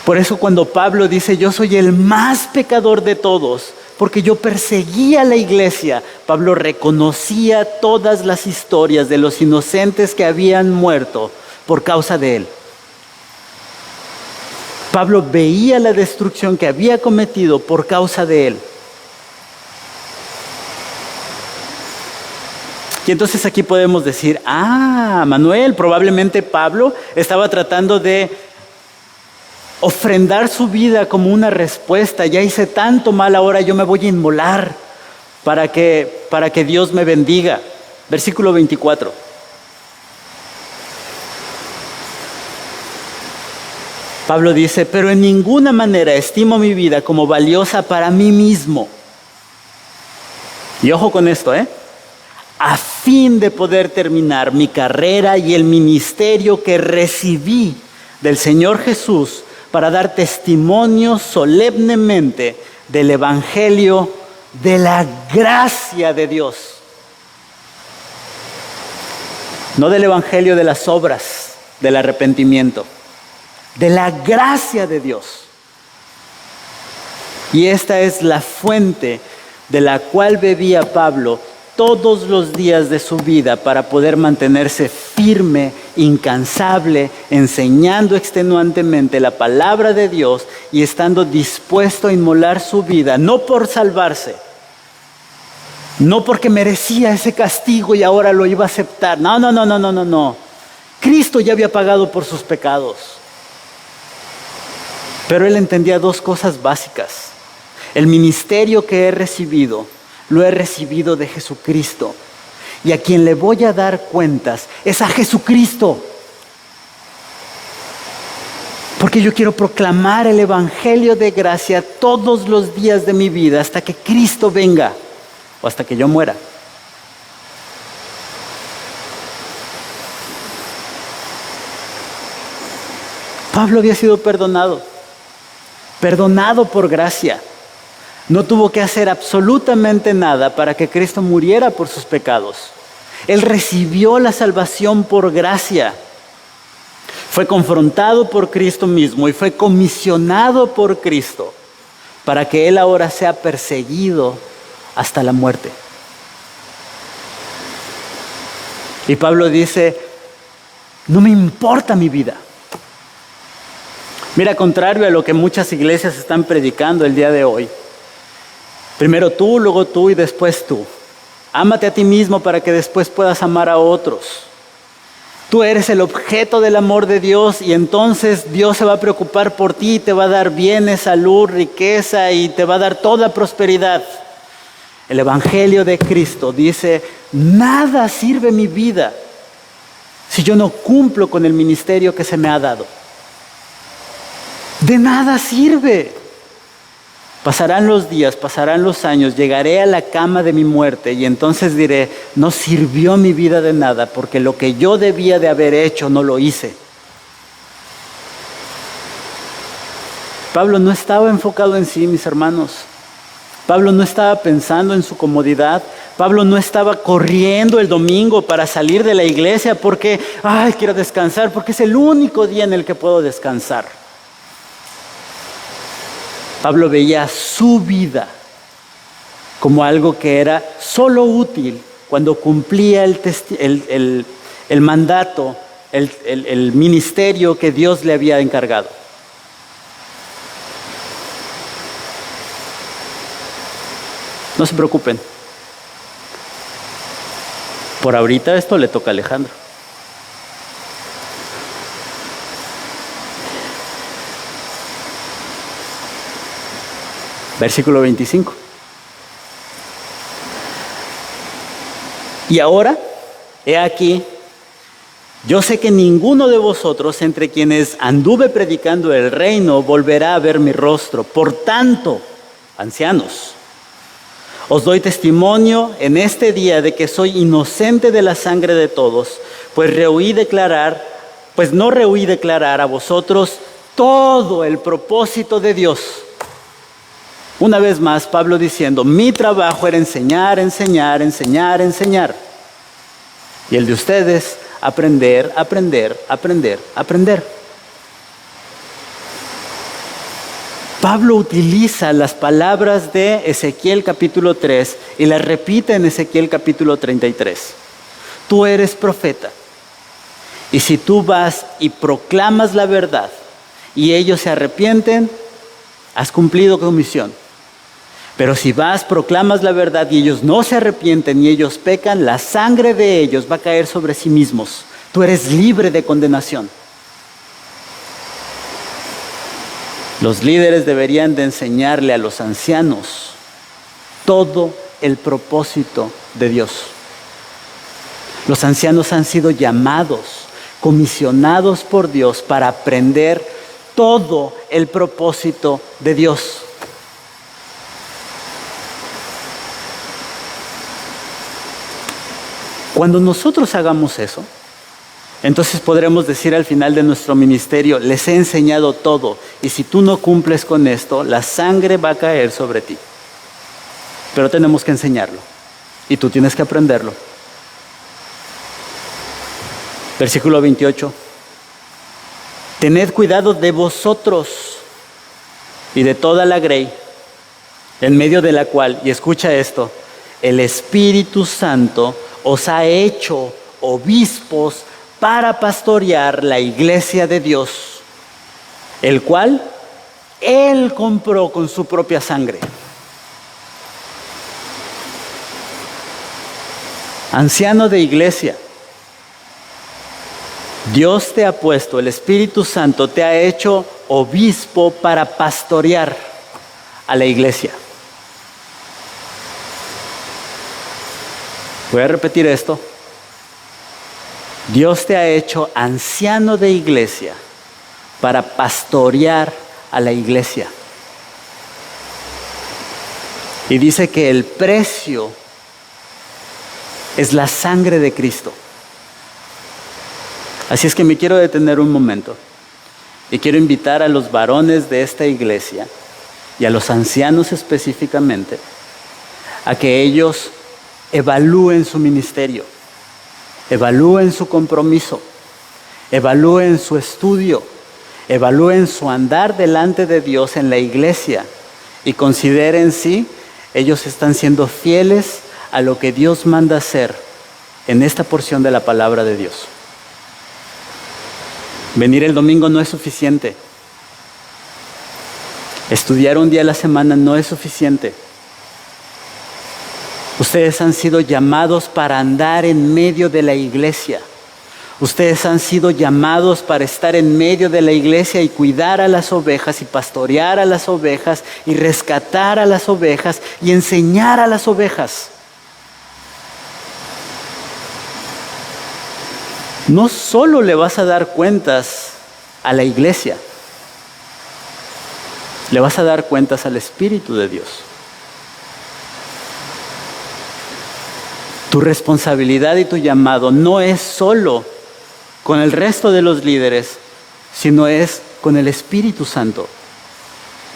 Por eso cuando Pablo dice, yo soy el más pecador de todos, porque yo perseguía a la iglesia, Pablo reconocía todas las historias de los inocentes que habían muerto por causa de él. Pablo veía la destrucción que había cometido por causa de él. Y entonces aquí podemos decir, Manuel, probablemente Pablo estaba tratando de ofrendar su vida como una respuesta. Ya hice tanto mal, ahora yo me voy a inmolar para que Dios me bendiga. Versículo 24. Pablo dice, pero en ninguna manera estimo mi vida como valiosa para mí mismo. Y ojo con esto, a fin de poder terminar mi carrera y el ministerio que recibí del Señor Jesús para dar testimonio solemnemente del Evangelio de la gracia de Dios. No del Evangelio de las obras, del arrepentimiento, de la gracia de Dios. Y esta es la fuente de la cual bebía Pablo todos los días de su vida para poder mantenerse firme, incansable, enseñando extenuantemente la palabra de Dios y estando dispuesto a inmolar su vida, no por salvarse, no porque merecía ese castigo y ahora lo iba a aceptar. No. Cristo ya había pagado por sus pecados. Pero él entendía dos cosas básicas. El ministerio que he recibido, lo he recibido de Jesucristo. Y a quien le voy a dar cuentas es a Jesucristo. Porque yo quiero proclamar el Evangelio de gracia todos los días de mi vida hasta que Cristo venga o hasta que yo muera. Pablo había sido perdonado por gracia. No tuvo que hacer absolutamente nada para que Cristo muriera por sus pecados. Él recibió la salvación por gracia. Fue confrontado por Cristo mismo y fue comisionado por Cristo para que él ahora sea perseguido hasta la muerte. Y Pablo dice, no me importa mi vida. Mira, contrario a lo que muchas iglesias están predicando el día de hoy, primero tú, luego tú y después tú. Ámate a ti mismo para que después puedas amar a otros. Tú eres el objeto del amor de Dios y entonces Dios se va a preocupar por ti y te va a dar bienes, salud, riqueza y te va a dar toda prosperidad. El Evangelio de Cristo dice, nada sirve mi vida si yo no cumplo con el ministerio que se me ha dado. De nada sirve. Pasarán los días, pasarán los años, llegaré a la cama de mi muerte y entonces diré, no sirvió mi vida de nada porque lo que yo debía de haber hecho no lo hice. Pablo no estaba enfocado en sí, mis hermanos. Pablo no estaba pensando en su comodidad. Pablo no estaba corriendo el domingo para salir de la iglesia porque, quiero descansar, porque es el único día en el que puedo descansar. Pablo veía su vida como algo que era solo útil cuando cumplía el mandato, el ministerio que Dios le había encargado. No se preocupen. Por ahorita esto le toca a Alejandro. Versículo 25. Y ahora, he aquí, yo sé que ninguno de vosotros entre quienes anduve predicando el reino volverá a ver mi rostro. Por tanto, ancianos, os doy testimonio en este día de que soy inocente de la sangre de todos, pues no rehuí declarar a vosotros todo el propósito de Dios. Una vez más, Pablo diciendo, mi trabajo era enseñar. Y el de ustedes, aprender. Pablo utiliza las palabras de Ezequiel capítulo 3 y las repite en Ezequiel capítulo 33. Tú eres profeta. Y si tú vas y proclamas la verdad y ellos se arrepienten, has cumplido tu misión. Pero si vas, proclamas la verdad y ellos no se arrepienten y ellos pecan, la sangre de ellos va a caer sobre sí mismos. Tú eres libre de condenación. Los líderes deberían de enseñarle a los ancianos todo el propósito de Dios. Los ancianos han sido llamados, comisionados por Dios para aprender todo el propósito de Dios. Cuando nosotros hagamos eso, entonces podremos decir al final de nuestro ministerio, les he enseñado todo, y si tú no cumples con esto, la sangre va a caer sobre ti. Pero tenemos que enseñarlo, y tú tienes que aprenderlo. Versículo 28. Tened cuidado de vosotros y de toda la grey, en medio de la cual, y escucha esto, el Espíritu Santo os ha hecho obispos para pastorear la iglesia de Dios, el cual Él compró con su propia sangre. Anciano de iglesia, Dios te ha puesto, el Espíritu Santo te ha hecho obispo para pastorear a la iglesia. Voy a repetir esto. Dios te ha hecho anciano de iglesia para pastorear a la iglesia. Y dice que el precio es la sangre de Cristo. Así es que me quiero detener un momento y quiero invitar a los varones de esta iglesia y a los ancianos específicamente a que ellos evalúen su ministerio, evalúen su compromiso, evalúen su estudio, evalúen su andar delante de Dios en la iglesia y consideren si ellos están siendo fieles a lo que Dios manda hacer en esta porción de la palabra de Dios. Venir el domingo no es suficiente. Estudiar un día a la semana no es suficiente. Ustedes han sido llamados para andar en medio de la iglesia. Ustedes han sido llamados para estar en medio de la iglesia y cuidar a las ovejas y pastorear a las ovejas y rescatar a las ovejas y enseñar a las ovejas. No solo le vas a dar cuentas a la iglesia, le vas a dar cuentas al Espíritu de Dios. Tu responsabilidad y tu llamado no es solo con el resto de los líderes, sino es con el Espíritu Santo.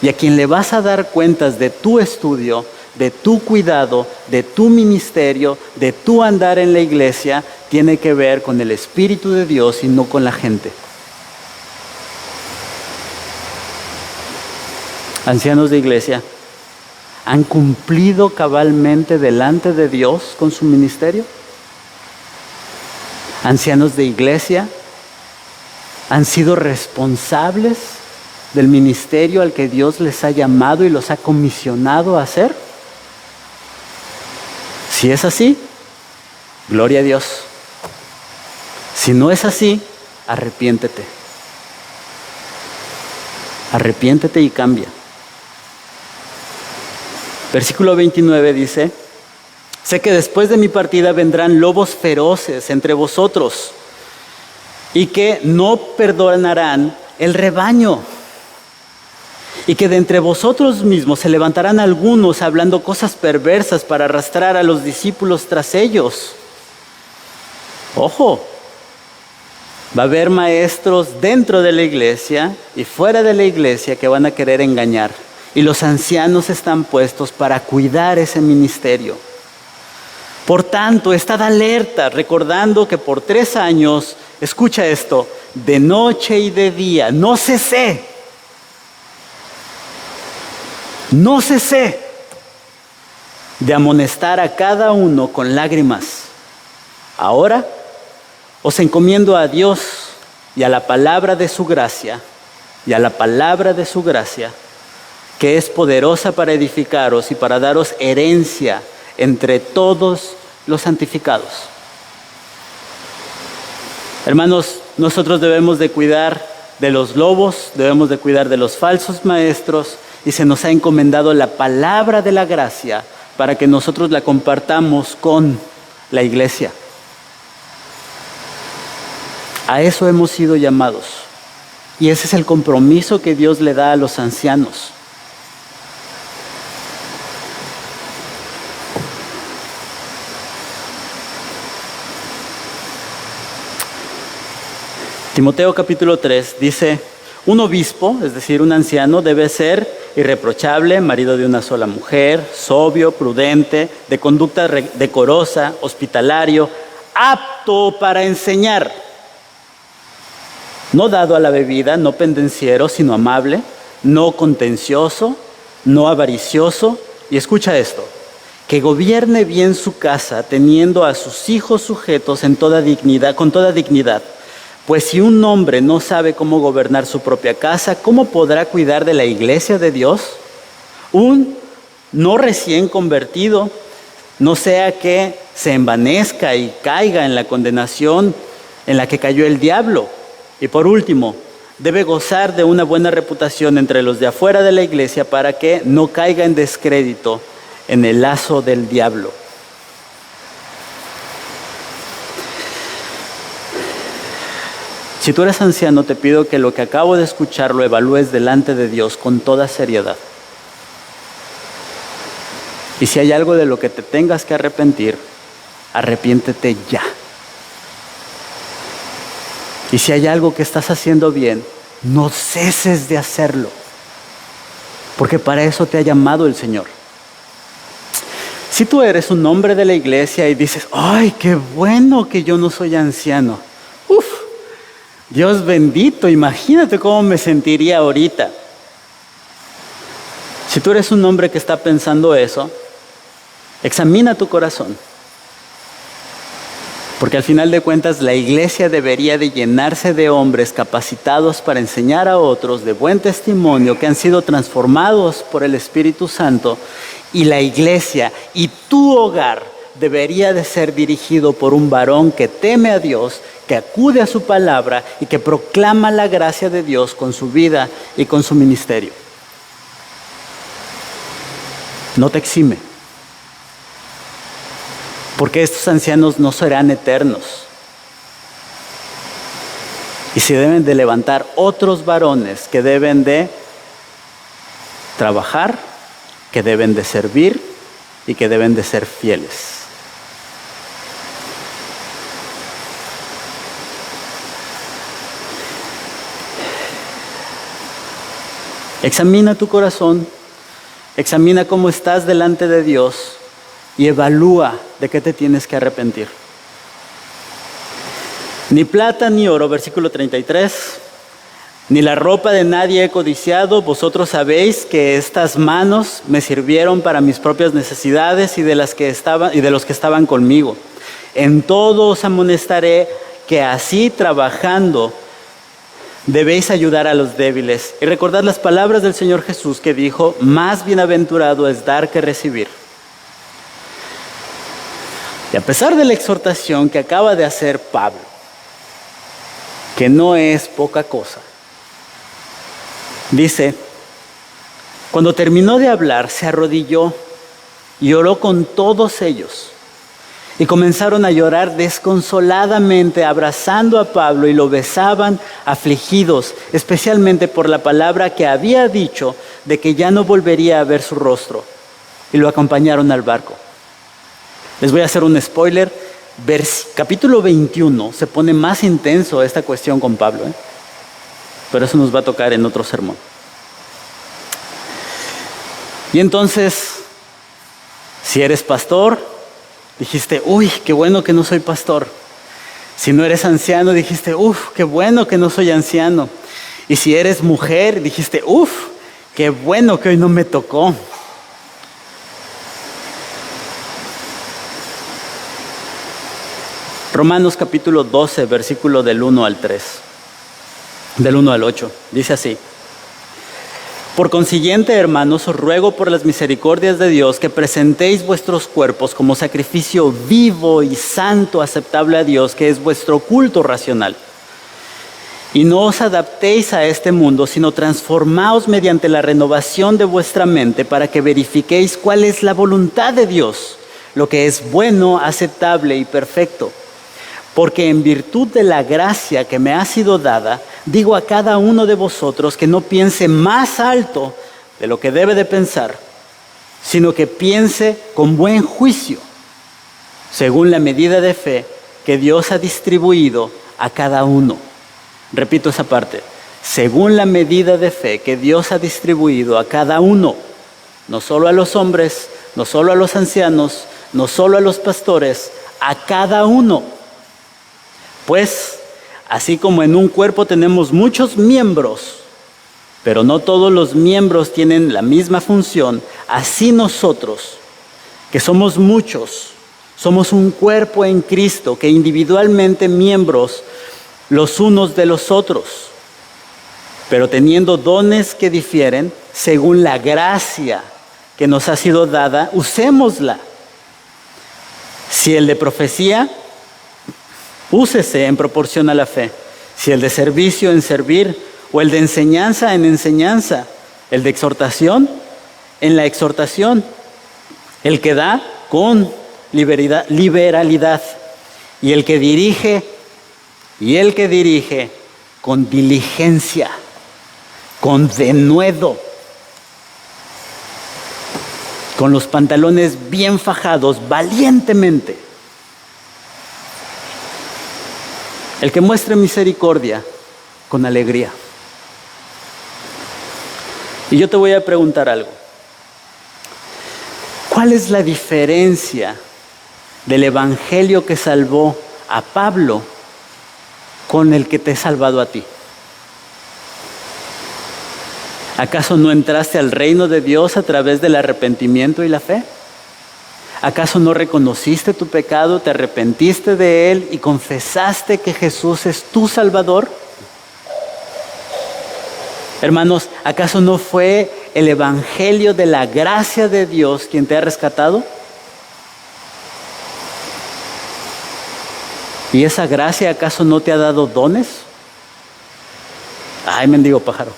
Y a quien le vas a dar cuentas de tu estudio, de tu cuidado, de tu ministerio, de tu andar en la iglesia, tiene que ver con el Espíritu de Dios y no con la gente. Ancianos de iglesia, ¿han cumplido cabalmente delante de Dios con su ministerio? Ancianos de iglesia, ¿han sido responsables del ministerio al que Dios les ha llamado y los ha comisionado a hacer? Si es así, gloria a Dios. Si no es así, arrepiéntete. Arrepiéntete y cambia. Versículo 29 dice: sé que después de mi partida vendrán lobos feroces entre vosotros y que no perdonarán el rebaño. Y que de entre vosotros mismos se levantarán algunos hablando cosas perversas para arrastrar a los discípulos tras ellos. Ojo, va a haber maestros dentro de la iglesia y fuera de la iglesia que van a querer engañar. Y los ancianos están puestos para cuidar ese ministerio. Por tanto, estad alerta, recordando que por 3 años, escucha esto, de noche y de día, no cesé de amonestar a cada uno con lágrimas. Ahora os encomiendo a Dios y a la palabra de su gracia, que es poderosa para edificaros y para daros herencia entre todos los santificados. Hermanos, nosotros debemos de cuidar de los lobos, debemos de cuidar de los falsos maestros, y se nos ha encomendado la palabra de la gracia para que nosotros la compartamos con la iglesia. A eso hemos sido llamados, y ese es el compromiso que Dios le da a los ancianos. Timoteo capítulo 3 dice: un obispo, es decir, un anciano, debe ser irreprochable, marido de una sola mujer, sobrio, prudente, de conducta decorosa, hospitalario, apto para enseñar, no dado a la bebida, no pendenciero, sino amable, no contencioso, no avaricioso, y escucha esto, que gobierne bien su casa, teniendo a sus hijos sujetos en toda dignidad, con toda dignidad. Pues si un hombre no sabe cómo gobernar su propia casa, ¿cómo podrá cuidar de la iglesia de Dios? Un no recién convertido, no sea que se envanezca y caiga en la condenación en la que cayó el diablo. Y por último, debe gozar de una buena reputación entre los de afuera de la iglesia para que no caiga en descrédito en el lazo del diablo. Si tú eres anciano, te pido que lo que acabo de escuchar lo evalúes delante de Dios con toda seriedad. Y si hay algo de lo que te tengas que arrepentir, arrepiéntete ya. Y si hay algo que estás haciendo bien, no ceses de hacerlo, porque para eso te ha llamado el Señor. Si tú eres un hombre de la iglesia y dices: ¡ay, qué bueno que yo no soy anciano! ¡Uf! Dios bendito, imagínate cómo me sentiría ahorita. Si tú eres un hombre que está pensando eso, examina tu corazón. Porque al final de cuentas la iglesia debería de llenarse de hombres capacitados para enseñar a otros de buen testimonio que han sido transformados por el Espíritu Santo, y la iglesia y tu hogar debería de ser dirigido por un varón que teme a Dios, que acude a su palabra y que proclama la gracia de Dios con su vida y con su ministerio. No te exime, porque estos ancianos no serán eternos. Y se deben de levantar otros varones que deben de trabajar, que deben de servir y que deben de ser fieles. Examina tu corazón, examina cómo estás delante de Dios y evalúa de qué te tienes que arrepentir. Ni plata ni oro, versículo 33, ni la ropa de nadie he codiciado. Vosotros sabéis que estas manos me sirvieron para mis propias necesidades y de los que estaban conmigo. En todo os amonestaré que así trabajando debéis ayudar a los débiles. Y recordad las palabras del Señor Jesús que dijo: más bienaventurado es dar que recibir. Y a pesar de la exhortación que acaba de hacer Pablo, que no es poca cosa, dice, cuando terminó de hablar, se arrodilló y oró con todos ellos. Y comenzaron a llorar desconsoladamente, abrazando a Pablo, y lo besaban afligidos, especialmente por la palabra que había dicho de que ya no volvería a ver su rostro. Y lo acompañaron al barco. Les voy a hacer un spoiler. Capítulo 21 se pone más intenso esta cuestión con Pablo, pero eso nos va a tocar en otro sermón. Y entonces, si eres pastor, dijiste: uy, qué bueno que no soy pastor. Si no eres anciano, dijiste: uf, qué bueno que no soy anciano. Y si eres mujer, dijiste: uf, qué bueno que hoy no me tocó. Romanos capítulo 12, versículo del 1 al 3, del 1 al 8, dice así: por consiguiente, hermanos, os ruego por las misericordias de Dios que presentéis vuestros cuerpos como sacrificio vivo y santo, aceptable a Dios, que es vuestro culto racional. Y no os adaptéis a este mundo, sino transformaos mediante la renovación de vuestra mente, para que verifiquéis cuál es la voluntad de Dios, lo que es bueno, aceptable y perfecto. Porque en virtud de la gracia que me ha sido dada, digo a cada uno de vosotros que no piense más alto de lo que debe de pensar, sino que piense con buen juicio, según la medida de fe que Dios ha distribuido a cada uno. Repito esa parte: según la medida de fe que Dios ha distribuido a cada uno, no solo a los hombres, no solo a los ancianos, no solo a los pastores, a cada uno. Pues, así como en un cuerpo tenemos muchos miembros, pero no todos los miembros tienen la misma función, así nosotros, que somos muchos, somos un cuerpo en Cristo, que individualmente miembros los unos de los otros, pero teniendo dones que difieren, según la gracia que nos ha sido dada, usémosla. Si el de profecía, úsese en proporción a la fe. Si el de servicio, en servir, o el de enseñanza, en enseñanza. El de exhortación, en la exhortación. El que da, con liberalidad. Y el que dirige, con diligencia, con denuedo, con los pantalones bien fajados, valientemente. El que muestre misericordia con alegría. Y yo te voy a preguntar algo. ¿Cuál es la diferencia del evangelio que salvó a Pablo con el que te ha salvado a ti? ¿Acaso no entraste al reino de Dios a través del arrepentimiento y la fe? ¿Acaso no reconociste tu pecado, te arrepentiste de él y confesaste que Jesús es tu Salvador? Hermanos, ¿acaso no fue el evangelio de la gracia de Dios quien te ha rescatado? ¿Y esa gracia acaso no te ha dado dones? Ay, mendigo pájaro.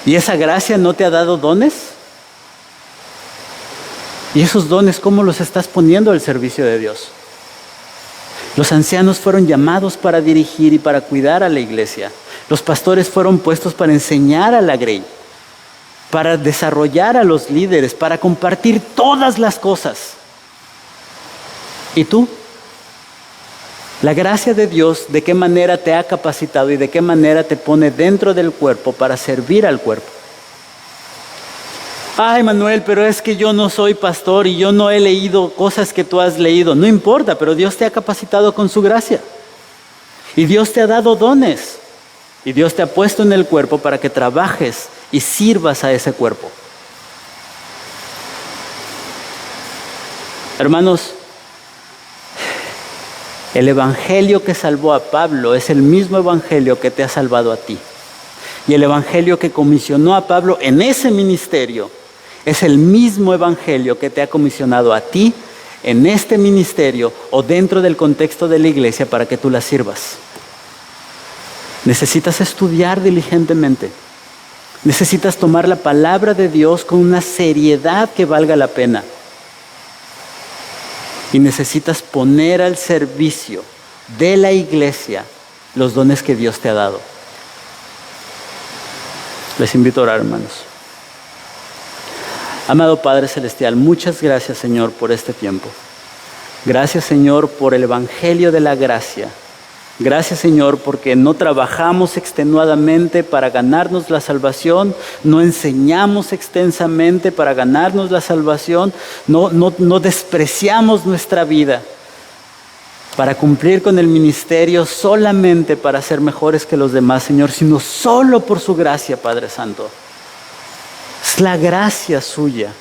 ¿Y esa gracia no te ha dado dones? ¿Y esos dones cómo los estás poniendo al servicio de Dios? Los ancianos fueron llamados para dirigir y para cuidar a la iglesia. Los pastores fueron puestos para enseñar a la grey, para desarrollar a los líderes, para compartir todas las cosas. ¿Y tú? La gracia de Dios, ¿de qué manera te ha capacitado y de qué manera te pone dentro del cuerpo para servir al cuerpo? Ay, Manuel, pero es que yo no soy pastor y yo no he leído cosas que tú has leído. No importa, pero Dios te ha capacitado con su gracia. Y Dios te ha dado dones. Y Dios te ha puesto en el cuerpo para que trabajes y sirvas a ese cuerpo. Hermanos, el evangelio que salvó a Pablo es el mismo evangelio que te ha salvado a ti. Y el evangelio que comisionó a Pablo en ese ministerio es el mismo evangelio que te ha comisionado a ti en este ministerio o dentro del contexto de la iglesia para que tú la sirvas. Necesitas estudiar diligentemente. Necesitas tomar la palabra de Dios con una seriedad que valga la pena. Y necesitas poner al servicio de la iglesia los dones que Dios te ha dado. Les invito a orar, hermanos. Amado Padre Celestial, muchas gracias, Señor, por este tiempo. Gracias, Señor, por el evangelio de la gracia. Gracias, Señor, porque no trabajamos extenuadamente para ganarnos la salvación, no enseñamos extensamente para ganarnos la salvación, no despreciamos nuestra vida para cumplir con el ministerio solamente para ser mejores que los demás, Señor, sino solo por su gracia, Padre Santo. Es la gracia suya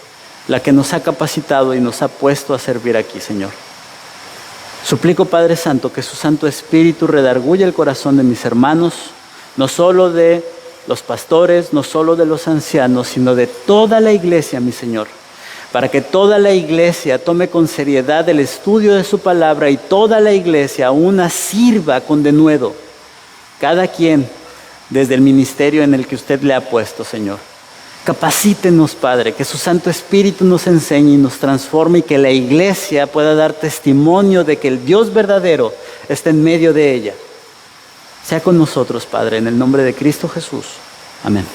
la que nos ha capacitado y nos ha puesto a servir aquí, Señor. Suplico, Padre Santo, que su Santo Espíritu redarguya el corazón de mis hermanos, no solo de los pastores, no solo de los ancianos, sino de toda la iglesia, mi Señor, para que toda la iglesia tome con seriedad el estudio de su palabra y toda la iglesia una sirva con denuedo, cada quien desde el ministerio en el que usted le ha puesto, Señor. Capacítenos, Padre, que su Santo Espíritu nos enseñe y nos transforme y que la iglesia pueda dar testimonio de que el Dios verdadero está en medio de ella. Sea con nosotros, Padre, en el nombre de Cristo Jesús. Amén.